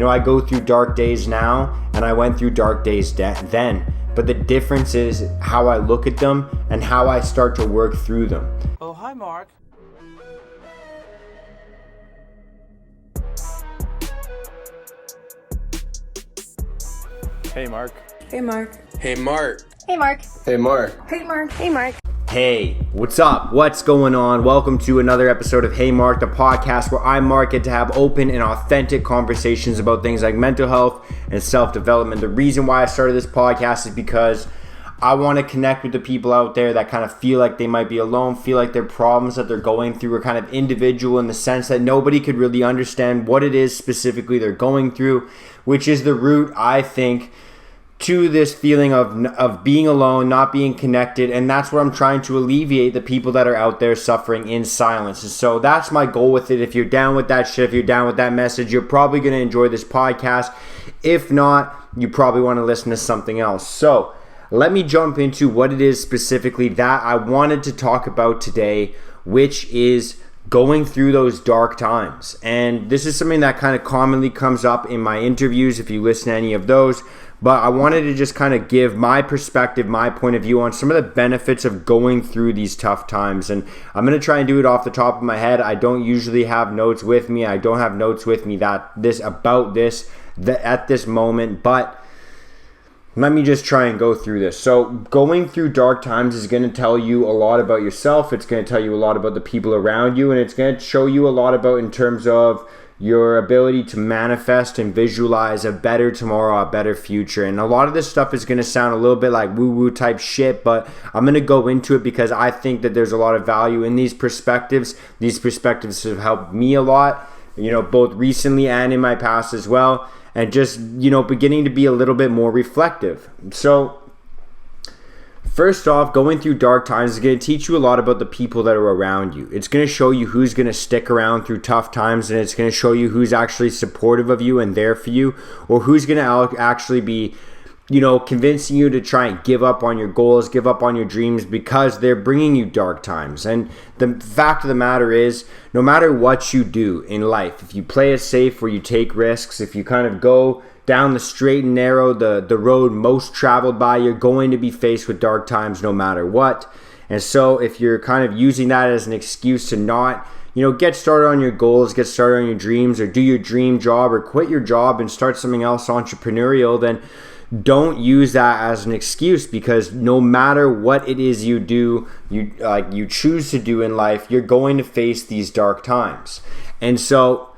I go through dark days now, and I went through dark days then. But the difference is how I look at them and how I start to work through them. Oh, hi, Mark. Hey, Mark. Hey, Mark. Hey, Mark. Hey, Mark. Hey, Mark. Hey, Mark. Hey, Mark. Hey, what's up? What's going on? Welcome to another episode of Hey Mark, the podcast where I, Mark, get to have open and authentic conversations about things like mental health and self-development. The reason why I started this podcast is because I want to connect with the people out there that kind of feel like they might be alone, feel like their problems that they're going through are kind of individual in the sense that nobody could really understand what it is specifically they're going through, which is the root, I think, to this feeling of being alone, not being connected, and that's what I'm trying to alleviate, the people that are out there suffering in silence. And so that's my goal with it. If you're down with that shit, if you're down with that message, you're probably going to enjoy this podcast. If not, you probably want to listen to something else. So let me jump into what it is specifically that I wanted to talk about today, which is going through those dark times. And this is something that kind of commonly comes up in my interviews, if you listen to any of those. But I wanted to just kind of give my perspective, my point of view on some of the benefits of going through these tough times. And I'm going to try and do it off the top of my head. I don't usually have notes with me. I don't have notes with me at this moment. But let me just try and go through this. So going through dark times is going to tell you a lot about yourself. It's going to tell you a lot about the people around you. And it's going to show you a lot about in terms of your ability to manifest and visualize a better tomorrow, a better future. And a lot of this stuff is going to sound a little bit like woo-woo type shit, but I'm going to go into it because I think that there's a lot of value in these perspectives. These perspectives have helped me a lot, both recently and in my past as well. And just, beginning to be a little bit more reflective. So first off, going through dark times is going to teach you a lot about the people that are around you. It's going to show you who's going to stick around through tough times, and it's going to show you who's actually supportive of you and there for you, or who's going to actually be, convincing you to try and give up on your goals, give up on your dreams because they're bringing you dark times. And the fact of the matter is, no matter what you do in life, if you play it safe or you take risks, if you kind of go down the straight and narrow, the road most traveled by, you're going to be faced with dark times no matter what. And so if you're kind of using that as an excuse to not, get started on your goals, get started on your dreams, or do your dream job, or quit your job and start something else entrepreneurial, then don't use that as an excuse, because no matter what it is you do, you choose to do in life, you're going to face these dark times. And so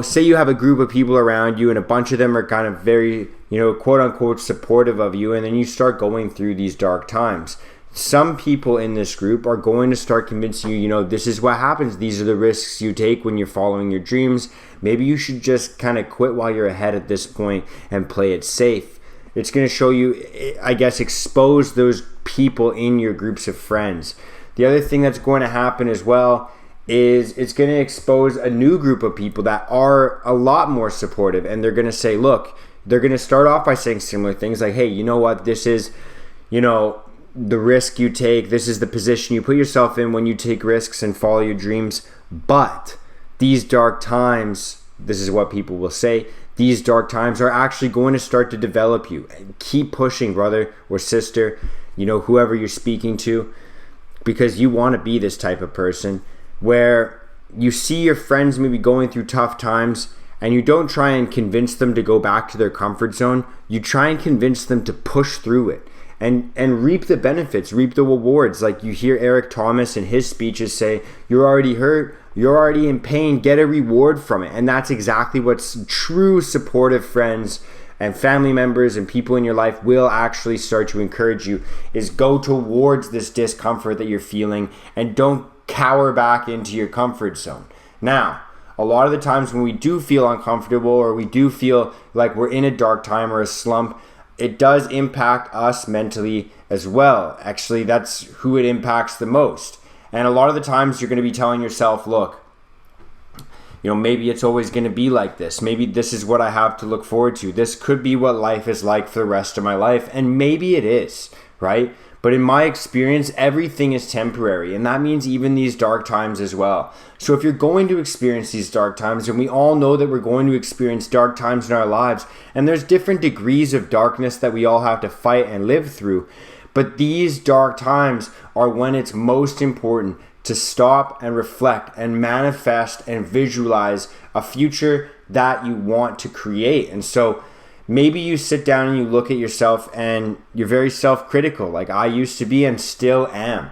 say you have a group of people around you and a bunch of them are kind of very, quote unquote supportive of you, and then you start going through these dark times. Some people in this group are going to start convincing you, this is what happens. These are the risks you take when you're following your dreams. Maybe you should just kind of quit while you're ahead at this point and play it safe. It's going to show you, I guess, expose those people in your groups of friends. The other thing that's going to happen as well is it's going to expose a new group of people that are a lot more supportive, and they're going to say, look, they're going to start off by saying similar things like, hey, you know what, this is, the risk you take, this is the position you put yourself in when you take risks and follow your dreams, but these dark times, this is what people will say, these dark times are actually going to start to develop you. Keep pushing, brother or sister, whoever you're speaking to, because you want to be this type of person where you see your friends maybe going through tough times and you don't try and convince them to go back to their comfort zone. You try and convince them to push through it and reap the benefits, reap the rewards. Like you hear Eric Thomas in his speeches say, you're already hurt, you're already in pain, get a reward from it. And that's exactly what true supportive friends and family members and people in your life will actually start to encourage you, is go towards this discomfort that you're feeling and don't cower back into your comfort zone. Now, a lot of the times when we do feel uncomfortable or we do feel like we're in a dark time or a slump, it does impact us mentally as well. Actually, that's who it impacts the most. And a lot of the times you're going to be telling yourself, look, maybe it's always going to be like this. Maybe this is what I have to look forward to. This could be what life is like for the rest of my life. And maybe it is, right? But in my experience, everything is temporary, and that means even these dark times as well. So if you're going to experience these dark times, and we all know that we're going to experience dark times in our lives, and there's different degrees of darkness that we all have to fight and live through, but these dark times are when it's most important to stop and reflect and manifest and visualize a future that you want to create. And so maybe you sit down and you look at yourself and you're very self-critical, like I used to be and still am.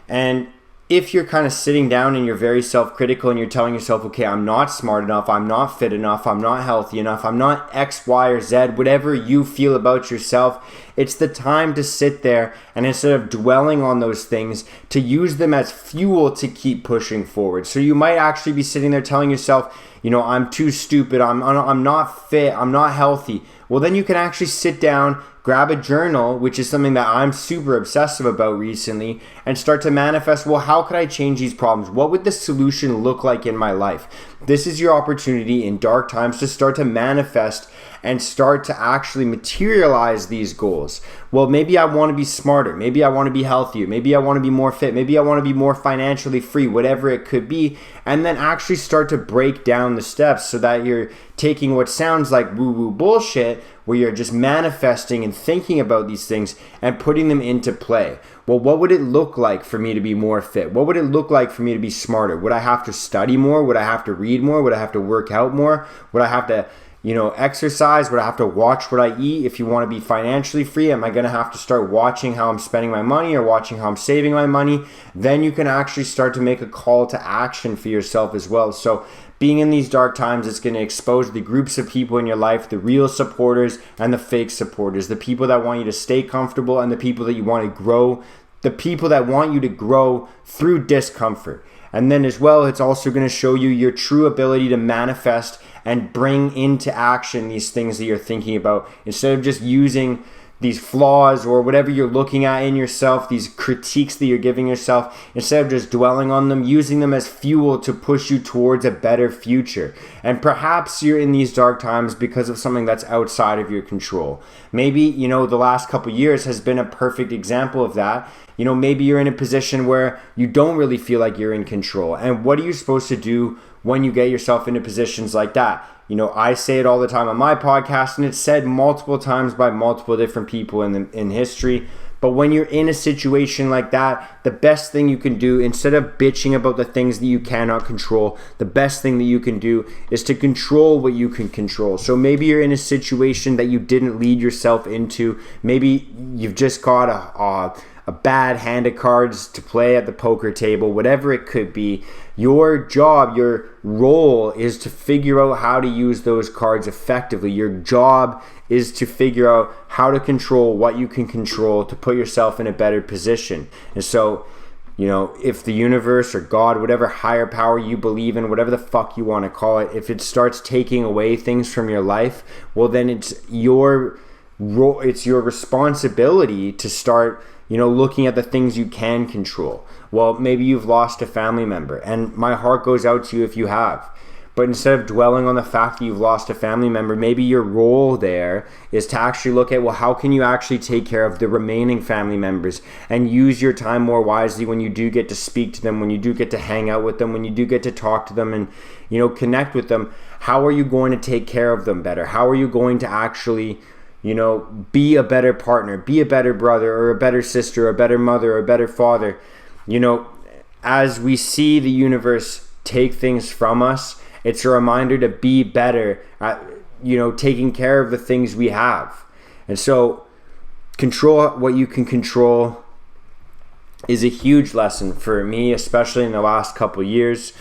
And if you're kind of sitting down and you're very self-critical and you're telling yourself, okay, I'm not smart enough, I'm not fit enough, I'm not healthy enough, I'm not X, Y, or Z, whatever you feel about yourself, it's the time to sit there and instead of dwelling on those things, to use them as fuel to keep pushing forward. So you might actually be sitting there telling yourself, I'm too stupid, I'm not fit, I'm not healthy. Well, then you can actually sit down, grab a journal, which is something that I'm super obsessive about recently, and start to manifest, well, how could I change these problems? What would the solution look like in my life? This is your opportunity in dark times to start to manifest and start to actually materialize these goals. Well, maybe I want to be smarter. Maybe I want to be healthier. Maybe I want to be more fit. Maybe I want to be more financially free, whatever it could be. And then actually start to break down the steps so that you're taking what sounds like woo-woo bullshit, where you're just manifesting and thinking about these things and putting them into play. Well, what would it look like for me to be more fit? What would it look like for me to be smarter? Would I have to study more? Would I have to read more? Would I have to work out more? Would I have to exercise? Would I have to watch what I eat? If you want to be financially free, am I going to have to start watching how I'm spending my money or watching how I'm saving my money? Then you can actually start to make a call to action for yourself as well. So being in these dark times, it's going to expose the groups of people in your life, the real supporters and the fake supporters, the people that want you to stay comfortable and the people that you want to grow, the people that want you to grow through discomfort. And then as well, it's also going to show you your true ability to manifest and bring into action these things that you're thinking about, instead of just using these flaws or whatever you're looking at in yourself, these critiques that you're giving yourself, instead of just dwelling on them, using them as fuel to push you towards a better future. And perhaps you're in these dark times because of something that's outside of your control. Maybe, the last couple years has been a perfect example of that. Maybe you're in a position where you don't really feel like you're in control. And what are you supposed to do when you get yourself into positions like that? I say it all the time on my podcast, and it's said multiple times by multiple different people in history. But when you're in a situation like that, the best thing you can do, instead of bitching about the things that you cannot control, the best thing that you can do is to control what you can control. So maybe you're in a situation that you didn't lead yourself into. Maybe you've just got a bad hand of cards to play at the poker table, whatever it could be. Your job, your role is to figure out how to use those cards effectively. Your job is to figure out how to control what you can control to put yourself in a better position. And so, if the universe or God, whatever higher power you believe in, whatever the fuck you want to call it, if it starts taking away things from your life, well, then it's your role, it's your responsibility to start looking at the things you can control. Well, maybe you've lost a family member, and my heart goes out to you if you have. But instead of dwelling on the fact that you've lost a family member, maybe your role there is to actually look at, well, how can you actually take care of the remaining family members and use your time more wisely when you do get to speak to them, when you do get to hang out with them, when you do get to talk to them and, connect with them. How are you going to take care of them better? How are you going to actually be a better partner, be a better brother or a better sister, or a better mother or a better father? As we see the universe take things from us, it's a reminder to be better at, taking care of the things we have. And so control what you can control is a huge lesson for me, especially in the last couple of years.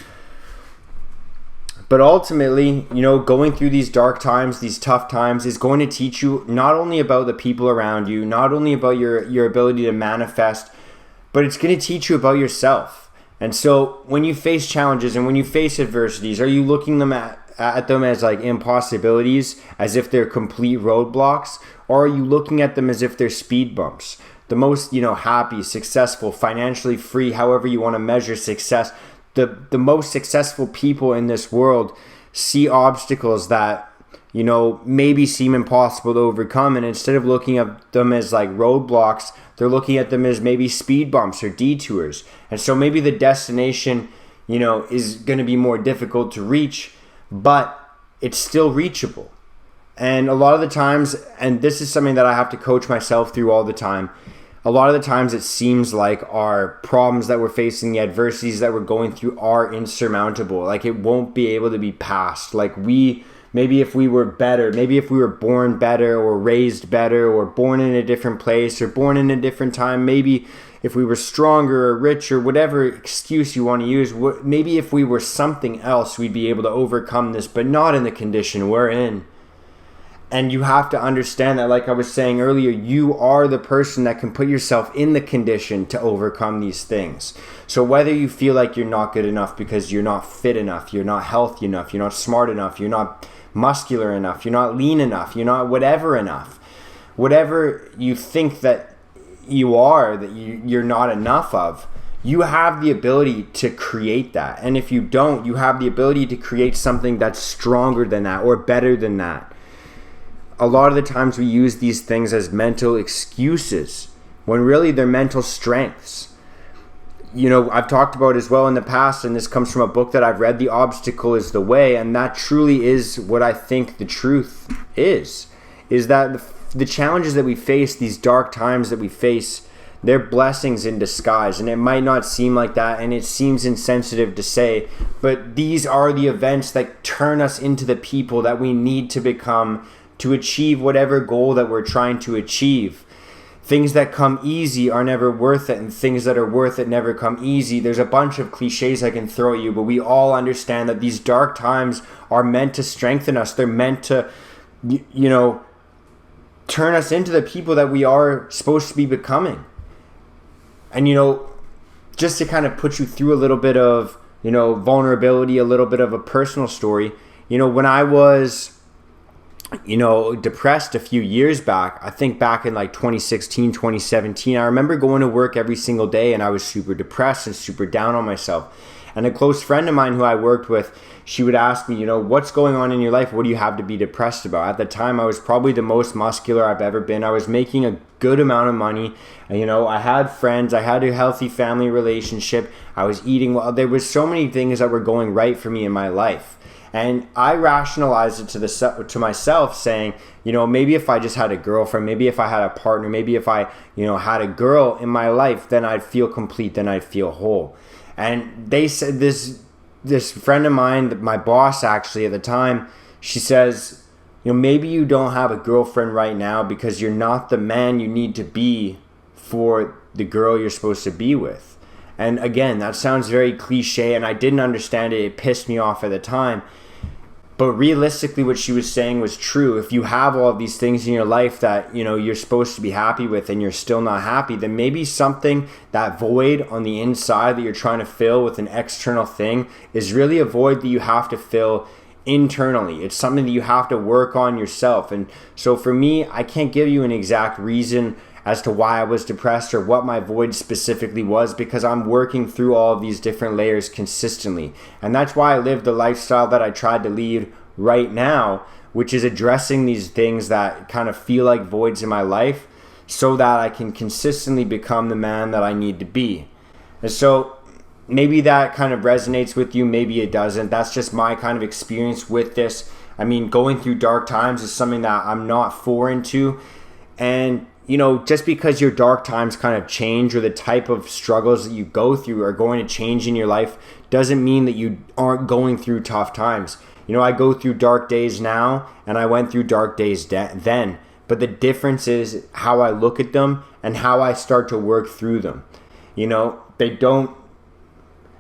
But ultimately, going through these dark times, these tough times, is going to teach you not only about the people around you, not only about your ability to manifest, but it's going to teach you about yourself. And so when you face challenges and when you face adversities, are you looking at them as like impossibilities, as if they're complete roadblocks, or are you looking at them as if they're speed bumps? The most, happy, successful, financially free, however you want to measure success, the most successful people in this world see obstacles that maybe seem impossible to overcome. And instead of looking at them as like roadblocks, they're looking at them as maybe speed bumps or detours. And so maybe the destination, is going to be more difficult to reach, but it's still reachable. And a lot of the times, and this is something that I have to coach myself through all the time, a lot of the times it seems like our problems that we're facing, the adversities that we're going through are insurmountable. Like it won't be able to be passed. Like maybe if we were better, maybe if we were born better or raised better or born in a different place or born in a different time, maybe if we were stronger or richer, whatever excuse you want to use, maybe if we were something else, we'd be able to overcome this, but not in the condition we're in. And you have to understand that, like I was saying earlier, you are the person that can put yourself in the condition to overcome these things. So whether you feel like you're not good enough because you're not fit enough, you're not healthy enough, you're not smart enough, you're not muscular enough, you're not lean enough, you're not whatever enough, whatever you think that you are, that you're not enough of, you have the ability to create that. And if you don't, you have the ability to create something that's stronger than that or better than that. A lot of the times we use these things as mental excuses when really they're mental strengths. I've talked about as well in the past, and this comes from a book that I've read, The Obstacle is the Way, and that truly is what I think the truth is that the challenges that we face, these dark times that we face, they're blessings in disguise. And it might not seem like that, and it seems insensitive to say, but these are the events that turn us into the people that we need to become to achieve whatever goal that we're trying to achieve. Things that come easy are never worth it, and things that are worth it never come easy. There's a bunch of cliches I can throw at you, but we all understand that these dark times are meant to strengthen us. They're meant to, turn us into the people that we are supposed to be becoming. And, just to kind of put you through a little bit of, vulnerability, a little bit of a personal story, when I was depressed a few years back, I think back in like 2016, 2017, I remember going to work every single day and I was super depressed and super down on myself. And a close friend of mine who I worked with, she would ask me, what's going on in your life? What do you have to be depressed about? At the time, I was probably the most muscular I've ever been. I was making a good amount of money. I had friends. I had a healthy family relationship. I was eating well. There was so many things that were going right for me in my life. And I rationalized it to myself, saying, maybe if I just had a girlfriend, maybe if I had a partner, maybe if I, had a girl in my life, then I'd feel complete, then I'd feel whole. And they said this friend of mine, my boss actually at the time, she says, maybe you don't have a girlfriend right now because you're not the man you need to be for the girl you're supposed to be with. And again, that sounds very cliche, and I didn't understand it. It pissed me off at the time. But realistically, what she was saying was true. If you have all of these things in your life that, you're supposed to be happy with and you're still not happy, then maybe something, that void on the inside that you're trying to fill with an external thing, is really a void that you have to fill internally. It's something that you have to work on yourself. And so for me, I can't give you an exact reason as to why I was depressed or what my void specifically was, because I'm working through all of these different layers consistently. And that's why I live the lifestyle that I tried to lead right now, which is addressing these things that kind of feel like voids in my life so that I can consistently become the man that I need to be. And so maybe that kind of resonates with you, maybe it doesn't. That's just my kind of experience with this. I mean, going through dark times is something that I'm not foreign to. And just because your dark times kind of change, or the type of struggles that you go through are going to change in your life, doesn't mean that you aren't going through tough times. I go through dark days now, and I went through dark days then. But the difference is how I look at them and how I start to work through them. They don't,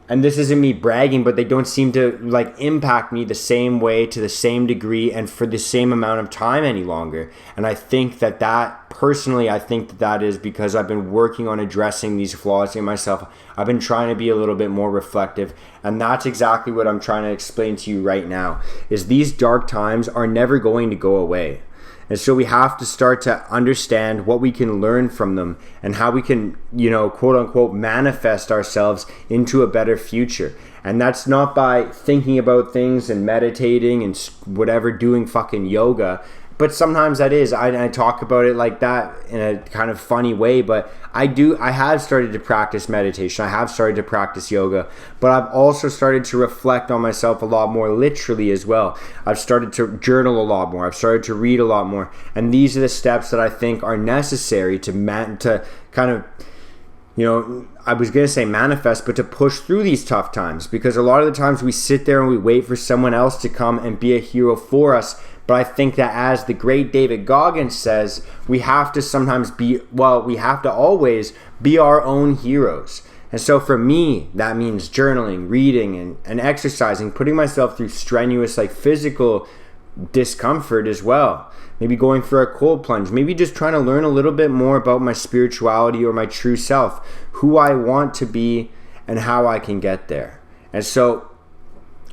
and this isn't me bragging, but they don't seem to impact me the same way, to the same degree, and for the same amount of time any longer. And I think that personally, I think that is because I've been working on addressing these flaws in myself. I've been trying to be a little bit more reflective, and that's exactly what I'm trying to explain to you right now, is these dark times are never going to go away. And so we have to start to understand what we can learn from them and how we can, quote unquote, manifest ourselves into a better future. And that's not by thinking about things and meditating and whatever, doing fucking yoga. But sometimes that is. I talk about it like that in a kind of funny way, but I have started to practice meditation. I have started to practice yoga, but I've also started to reflect on myself a lot more literally as well. I've started to journal a lot more. I've started to read a lot more. And these are the steps that I think are necessary to kind of, I was going to say manifest, but to push through these tough times. Because a lot of the times we sit there and we wait for someone else to come and be a hero for us. But I think that, as the great David Goggins says, we have to always be our own heroes. And so for me, that means journaling, reading, and exercising, putting myself through strenuous physical discomfort as well. Maybe going for a cold plunge, maybe just trying to learn a little bit more about my spirituality or my true self, who I want to be and how I can get there. And so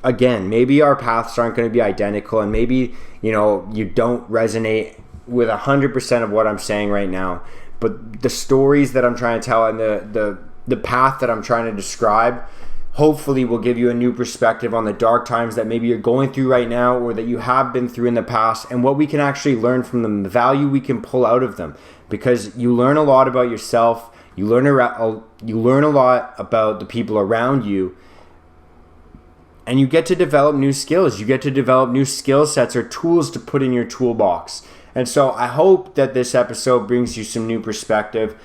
again, maybe our paths aren't going to be identical, and maybe you don't resonate with 100% of what I'm saying right now, but the stories that I'm trying to tell and the path that I'm trying to describe hopefully will give you a new perspective on the dark times that maybe you're going through right now, or that you have been through in the past, and what we can actually learn from them, the value we can pull out of them. Because you learn a lot about yourself, you learn a lot about the people around you, and you get to develop new skills. You get to develop new skill sets or tools to put in your toolbox. And so I hope that this episode brings you some new perspective,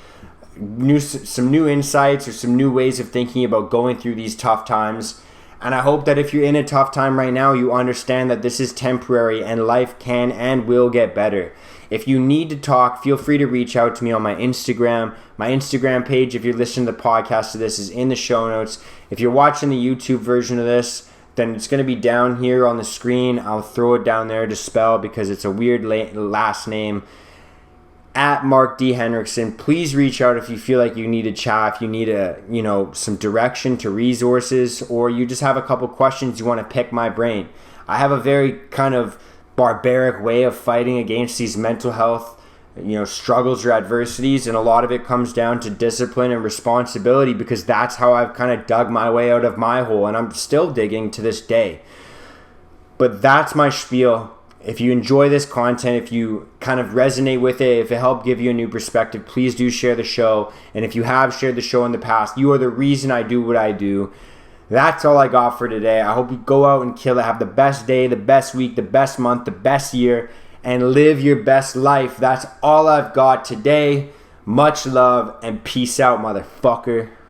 some new insights, or some new ways of thinking about going through these tough times. And I hope that if you're in a tough time right now, you understand that this is temporary and life can and will get better. If you need to talk, feel free to reach out to me on my Instagram. My Instagram page, if you're listening to the podcast of this, is in the show notes. If you're watching the YouTube version of this, then it's going to be down here on the screen. I'll throw it down there to spell because it's a weird last name. At Mark D. Henriksen. Please reach out if you feel like you need a chat, if you need some direction to resources, or you just have a couple questions you want to pick my brain. I have a very kind of barbaric way of fighting against these mental health struggles or adversities, and a lot of it comes down to discipline and responsibility, because that's how I've kind of dug my way out of my hole, and I'm still digging to this day. But that's my spiel. If you enjoy this content, if you kind of resonate with it, if it helped give you a new perspective, please do share the show. And if you have shared the show in the past, you are the reason I do what I do. That's all I got for today. I hope you go out and kill it. Have the best day, the best week, the best month, the best year, and live your best life. That's all I've got today. Much love and peace out, motherfucker.